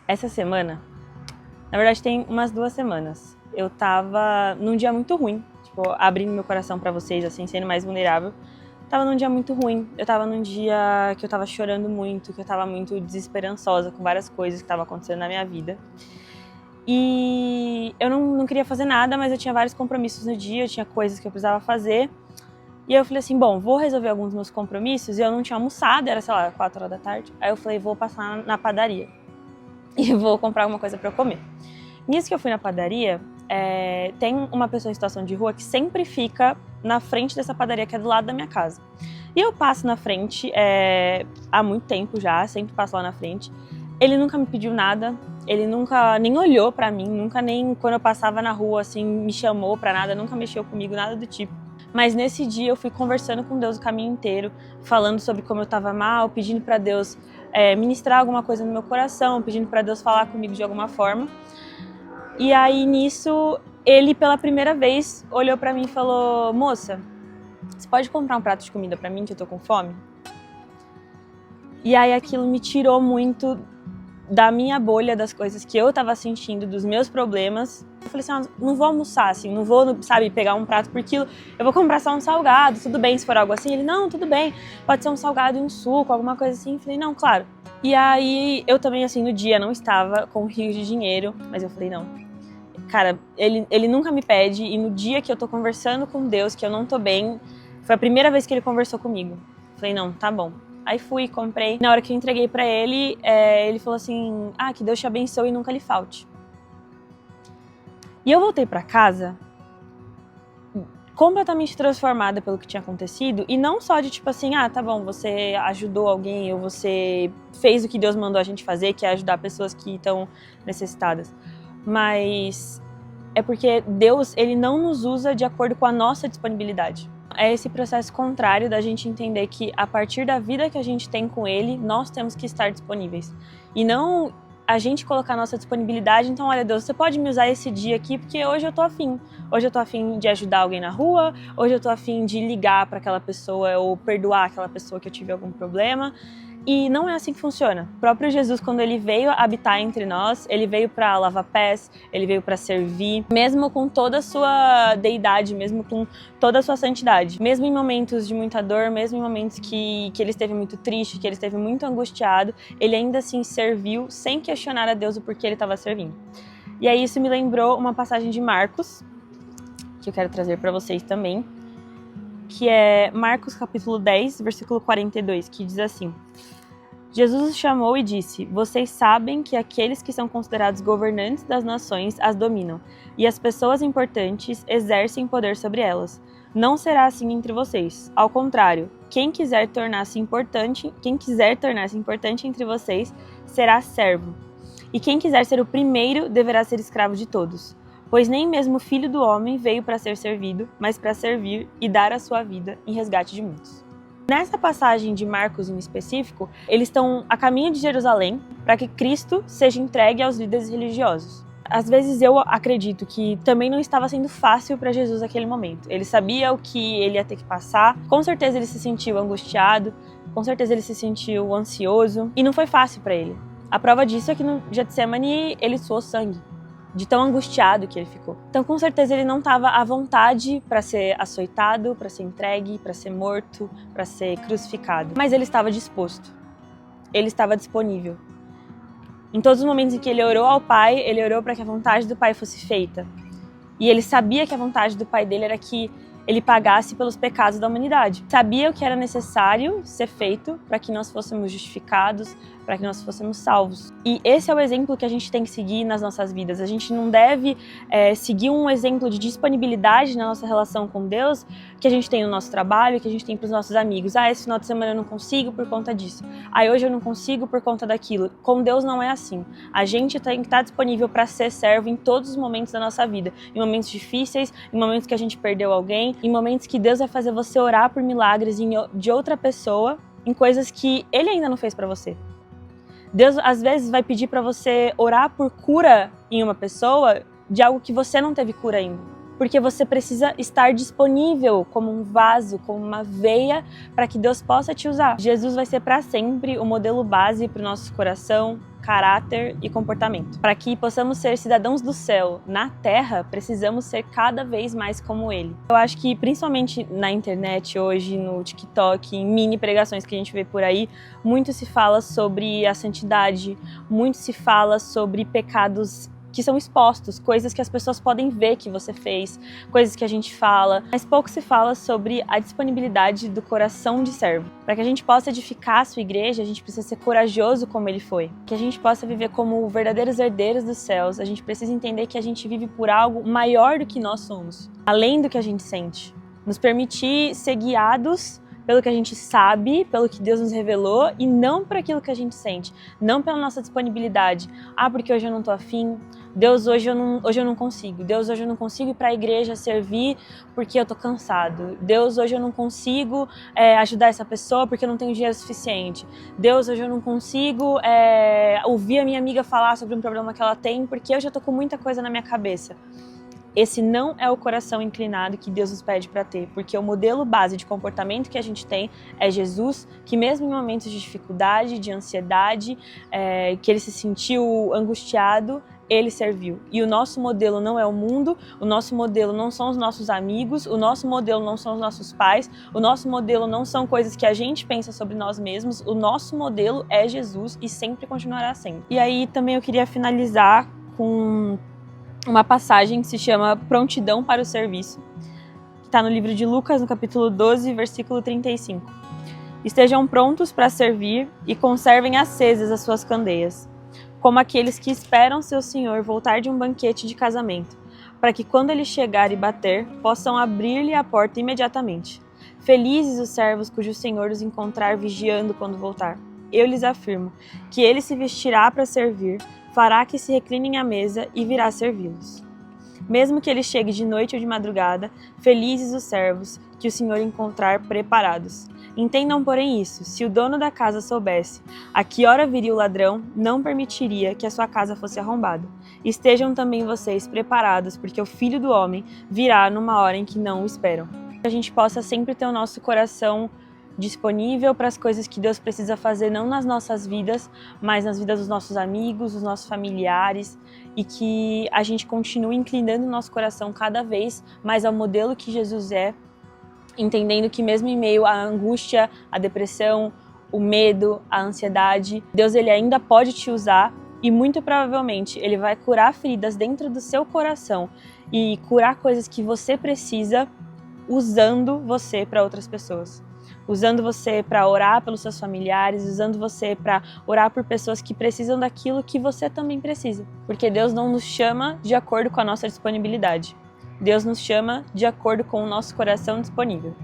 Essa semana, na verdade tem umas 2 semanas, eu tava num dia muito ruim, tipo, abrindo meu coração pra vocês, assim, sendo mais vulnerável. Tava num dia muito ruim, eu tava num dia que eu tava chorando muito, que eu tava muito desesperançosa com várias coisas que estavam acontecendo na minha vida. E eu não queria fazer nada, mas eu tinha vários compromissos no dia, eu tinha coisas que eu precisava fazer. E aí eu falei assim, bom, vou resolver alguns dos meus compromissos, e eu não tinha almoçado, era, sei lá, 4 horas da tarde. Aí eu falei, vou passar na padaria e vou comprar alguma coisa pra eu comer. Nisso que eu fui na padaria, tem uma pessoa em situação de rua que sempre fica na frente dessa padaria que é do lado da minha casa. E eu passo na frente há muito tempo já, sempre passo lá na frente. Ele nunca me pediu nada, ele nunca nem olhou pra mim, nunca nem quando eu passava na rua assim me chamou pra nada, nunca mexeu comigo, nada do tipo. Mas nesse dia eu fui conversando com Deus o caminho inteiro, falando sobre como eu tava mal, pedindo pra Deus ministrar alguma coisa no meu coração, pedindo pra Deus falar comigo de alguma forma. E aí nisso, ele pela primeira vez olhou pra mim e falou, moça, você pode comprar um prato de comida pra mim que eu tô com fome? E aí aquilo me tirou muito da minha bolha, das coisas que eu tava sentindo, dos meus problemas. Eu falei assim, não vou almoçar, assim, não vou, sabe, pegar um prato por quilo, eu vou comprar só um salgado, tudo bem se for algo assim? Ele, não, tudo bem, pode ser um salgado e um suco, alguma coisa assim. Eu falei, não, claro. E aí eu também, assim, no dia não estava com rios de dinheiro, mas eu falei, não. Cara, ele nunca me pede, e no dia que eu tô conversando com Deus, que eu não tô bem, foi a primeira vez que ele conversou comigo. Falei, não, tá bom. Aí fui, comprei. Na hora que eu entreguei pra ele, ele falou assim, que Deus te abençoe e nunca lhe falte. E eu voltei pra casa completamente transformada pelo que tinha acontecido, e não só de tipo assim, tá bom, você ajudou alguém, ou você fez o que Deus mandou a gente fazer, que é ajudar pessoas que estão necessitadas. Mas é porque Deus, ele não nos usa de acordo com a nossa disponibilidade. É esse processo contrário da gente entender que a partir da vida que a gente tem com ele, nós temos que estar disponíveis. E não a gente colocar a nossa disponibilidade, então olha Deus, você pode me usar esse dia aqui porque hoje eu tô afim. Hoje eu tô afim de ajudar alguém na rua, hoje eu tô afim de ligar para aquela pessoa ou perdoar aquela pessoa que eu tive algum problema. E não é assim que funciona. O próprio Jesus, quando ele veio habitar entre nós, ele veio para lavar pés, ele veio para servir, mesmo com toda a sua deidade, mesmo com toda a sua santidade. Mesmo em momentos de muita dor, mesmo em momentos que ele esteve muito triste, que ele esteve muito angustiado, ele ainda assim serviu sem questionar a Deus o porquê ele estava servindo. E aí isso me lembrou uma passagem de Marcos, que eu quero trazer para vocês também, que é Marcos capítulo 10, versículo 42, que diz assim: Jesus os chamou e disse, vocês sabem que aqueles que são considerados governantes das nações as dominam, e as pessoas importantes exercem poder sobre elas. Não será assim entre vocês. Ao contrário, quem quiser tornar-se importante entre vocês será servo. E quem quiser ser o primeiro deverá ser escravo de todos. Pois nem mesmo o Filho do Homem veio para ser servido, mas para servir e dar a sua vida em resgate de muitos. Nessa passagem de Marcos em específico, eles estão a caminho de Jerusalém para que Cristo seja entregue aos líderes religiosos. Às vezes eu acredito que também não estava sendo fácil para Jesus naquele momento. Ele sabia o que ele ia ter que passar, com certeza ele se sentiu angustiado, com certeza ele se sentiu ansioso, e não foi fácil para ele. A prova disso é que no Getsemane ele suou sangue, de tão angustiado que ele ficou. Então, com certeza, ele não estava à vontade para ser açoitado, para ser entregue, para ser morto, para ser crucificado. Mas ele estava disposto. Ele estava disponível. Em todos os momentos em que ele orou ao Pai, ele orou para que a vontade do Pai fosse feita. E ele sabia que a vontade do Pai dele era que ele pagasse pelos pecados da humanidade. Sabia o que era necessário ser feito para que nós fôssemos justificados, para que nós fôssemos salvos. E esse é o exemplo que a gente tem que seguir nas nossas vidas. A gente não deve seguir um exemplo de disponibilidade na nossa relação com Deus que a gente tem no nosso trabalho, que a gente tem para os nossos amigos. Esse final de semana eu não consigo por conta disso. Hoje eu não consigo por conta daquilo. Com Deus não é assim. A gente tem que estar disponível para ser servo em todos os momentos da nossa vida. Em momentos difíceis, em momentos que a gente perdeu alguém, em momentos que Deus vai fazer você orar por milagres de outra pessoa, em coisas que Ele ainda não fez para você. Deus às vezes vai pedir para você orar por cura em uma pessoa de algo que você não teve cura ainda. porque você precisa estar disponível como um vaso, como uma veia, para que Deus possa te usar. Jesus vai ser para sempre o modelo base para o nosso coração, caráter e comportamento. Para que possamos ser cidadãos do céu na terra, precisamos ser cada vez mais como Ele. Eu acho que principalmente na internet hoje, no TikTok, em mini pregações que a gente vê por aí, muito se fala sobre a santidade, muito se fala sobre pecados que são expostos, coisas que as pessoas podem ver que você fez, coisas que a gente fala, mas pouco se fala sobre a disponibilidade do coração de servo. Para que a gente possa edificar a sua igreja, a gente precisa ser corajoso como ele foi. Que a gente possa viver como verdadeiros herdeiros dos céus, a gente precisa entender que a gente vive por algo maior do que nós somos, além do que a gente sente. Nos permitir ser guiados pelo que a gente sabe, pelo que Deus nos revelou e não por aquilo que a gente sente, não pela nossa disponibilidade. Porque hoje eu não tô afim, Deus, hoje eu não consigo. Deus, hoje eu não consigo ir para a igreja servir porque eu tô cansado. Deus, hoje eu não consigo ajudar essa pessoa porque eu não tenho dinheiro suficiente. Deus, hoje eu não consigo ouvir a minha amiga falar sobre um problema que ela tem porque eu já tô com muita coisa na minha cabeça. Esse não é o coração inclinado que Deus nos pede para ter, porque o modelo base de comportamento que a gente tem é Jesus, que mesmo em momentos de dificuldade, de ansiedade, que ele se sentiu angustiado, ele serviu. E o nosso modelo não é o mundo, o nosso modelo não são os nossos amigos, o nosso modelo não são os nossos pais, o nosso modelo não são coisas que a gente pensa sobre nós mesmos, o nosso modelo é Jesus e sempre continuará sendo. E aí também eu queria finalizar com uma passagem que se chama Prontidão para o Serviço, que está no livro de Lucas, no capítulo 12, versículo 35. Estejam prontos para servir e conservem acesas as suas candeias, como aqueles que esperam seu senhor voltar de um banquete de casamento, para que quando ele chegar e bater, possam abrir-lhe a porta imediatamente. Felizes os servos cujo senhor os encontrar vigiando quando voltar. Eu lhes afirmo que ele se vestirá para servir, fará que se reclinem à mesa e virá servi-los. Mesmo que ele chegue de noite ou de madrugada, felizes os servos que o Senhor encontrar preparados. Entendam, porém, isso: se o dono da casa soubesse a que hora viria o ladrão, não permitiria que a sua casa fosse arrombada. Estejam também vocês preparados, porque o Filho do Homem virá numa hora em que não o esperam. Que a gente possa sempre ter o nosso coração disponível para as coisas que Deus precisa fazer, não nas nossas vidas, mas nas vidas dos nossos amigos, dos nossos familiares, e que a gente continue inclinando o nosso coração cada vez mais ao modelo que Jesus é, entendendo que mesmo em meio à angústia, à depressão, o medo, a ansiedade, Deus ele ainda pode te usar e muito provavelmente ele vai curar feridas dentro do seu coração e curar coisas que você precisa usando você para outras pessoas. Usando você para orar pelos seus familiares, usando você para orar por pessoas que precisam daquilo que você também precisa. Porque Deus não nos chama de acordo com a nossa disponibilidade. Deus nos chama de acordo com o nosso coração disponível.